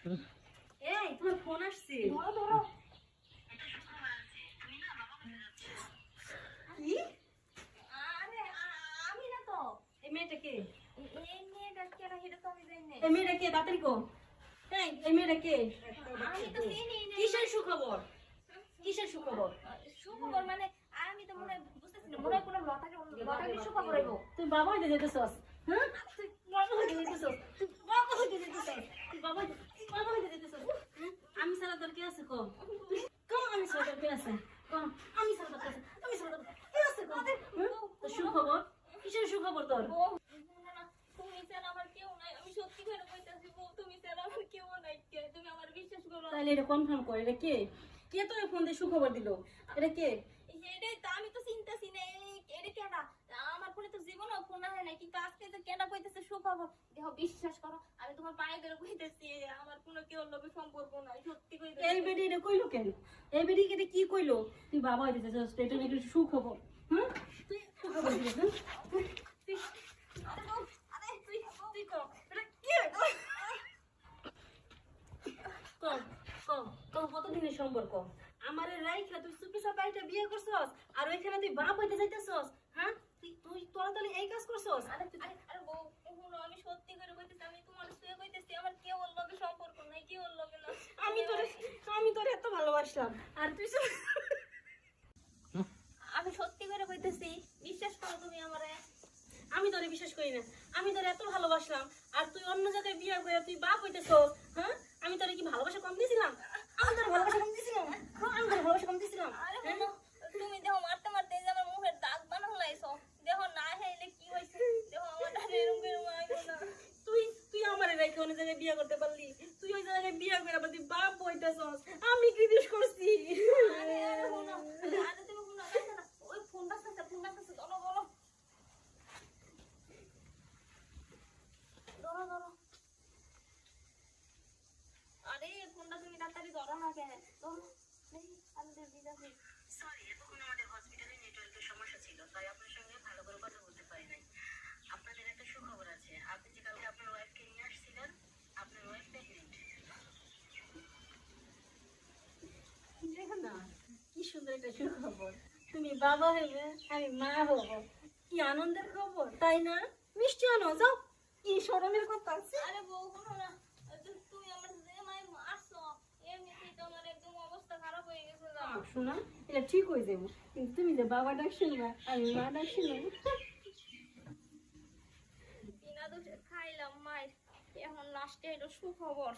এই তোমার ফোন আসছে। ধরো ধরো। কি? আরে আমি না তো। এই মেয়েটা কে? এই মেয়েটা কেন সেটা তো আমি জানি না। এই মেয়েটা কে? তাড়াতাড়ি কো। এই মেয়েটা কে? আমি তো চিনি না। কিসের সুখবর? কিসের সুখবর? সুখবর মানে আমি তো মনে বুঝতেছি না, মনে হয় কোনো লটারি সুখবর হইব। তুই বাবা হইতে যেতেছস? হ্যাঁ, তুই বাবা হইতে যেতেছস? তুই বাবা হইতে যেতেছস? তুই বাবা হইতে যেতেছস? হ্যাঁ? আমি ছাড়া তোর কে আছে ক? কম আমি ছাড়া তোর কে আছে? কম আমি ছাড়া তোর কে আছে? আমি ছাড়া তোর কে আছে ক? হ্যাঁ? তোর সুখবর? কিসের সুখবর তোর? বউ, না, তুমি ছাড়া আমার কেউ নাই। আমি সত্যি করে কইতাছি বউ, তুমি ছাড়া আমার কেউ নাই। তুমি আমার বিশ্বাস করো। তাহলে এটা কনফার্ম কর, এটা কে? কে তোর ফোন দিয়ে সুখবর দিল? এটা কে? এটাই তো আমি তো চিন্তাছি না। এটা কেডা? আমার ফোনে তো জীবনেও ফোন আসে নাই, কিন্তু আজকে তো কেডা কইতেছে সুখবর। দেখো, বিশ্বাস করো, আমি তোমার পায়ে ধরে কইতেছি আমার কোনো কেউ লগে সম্পর্ক নাই। সত্যি কইতেছি। এই বেডি এটা কইলো কেন? এই বেডি এটা কি কইলো? তুই বাবা হইতে যাচ্ছিস, এটা নাকি সুখবর। হ্যাঁ, তুই সুখবর দিলি না? তুই আরে বউ, আরে তুই তুই কর, এটা কি? কর কর, তোর কতদিনের সম্পর্ক? আমারে রাইখা তুই চুপি চাপা একটা বিয়ে করছস, আর ওইখানে তুই বাপ হইতে যাইতেছস? হ্যাঁ, তুই তোরা তাহলে এই কাজ করছস? আরে আরে বউ, শুনো, আমি সত্যি করে কইতেছি, আমি তোমার শুয়ে কইতেছি আমার কেউ ওর লগে সম্পর্ক নাই, কেউ ওর লগে না। আমি তোরে এত ভালোবাসলাম, আর তুই আমি সত্যি করে কইতেছি, বিশ্বাস করো তুমি আমারে। আমি তোরে বিশ্বাস করি না। আমি তোরে এত ভালোবাসলাম, আর তুই অন্য জায়গায় বিয়ে করে তুই বাপ হইতেছস। হ্যাঁ, আমি তোরে কি ভালোবাসা কম দিয়েছিলাম? আমি তোর ভালোবাসা কম দিয়েছিলাম? হ্যাঁ, আমি তোর ভালোবাসা কম দিয়েছিলাম? আরে বলো, তুমি দেখো মারতে মারতে এই যে আমার মুখের দাগ বানানো লাইছো। দেখো না হেলে কি হইছে, দেখো আমার দাঁড়ে এরকম এরকম আইলো না। তুই তুই আমারে রেখে অন্য জায়গায় বিয়ে করতে পারলি? তুই ওই জায়গায় বিয়ে করে আবার তুই বাপ হইতেছস। আমি কি দোষ করছি? আরে আরে বলো, আরে তুমি কোনো কথা না, ওই ফোন বাজতেছে, ধরো ধরো ধরো ধরো। আরে ফোনটা তুমি তাড়াতাড়ি ধরো না কেন? ধরো, দেখি আমি তো দিদাছি। সরি, এতক্ষণ আমাদের হসপিটালে নেটওয়ার্কের সমস্যা ছিল, তাই আপনার সঙ্গে ভালো করে কথা বলতে পারি নাই। আপনাদের একটা সুখবর আছে। আপনি যে কালকে আপনার ওয়াইফকে নিয়ে আসছিলেন, আপনার ওয়াইফ প্রেগনেন্ট। দেখো না, কি সুন্দর একটা সুখবর। তুমি বাবা হইবে, আমি মা হব। কি আনন্দের খবর, তাই না? মিষ্টি আনো যাও। কি শরমের কথা আছে? আরে বউ, শোনো না, তুমি আমার যে মাই মারছো, এমনিতেই তো আমার একদম অবস্থা খারাপ হয়ে গেছে না। শোনা, এটা ঠিক হয়ে যাবো, কিন্তু তুমি যে বাবা ডাক শুনবা, আমি মা ডাক শুনবো। বিনা দোষে খাইলাম মায়ের, এখন লাস্টে এলো সুখবর।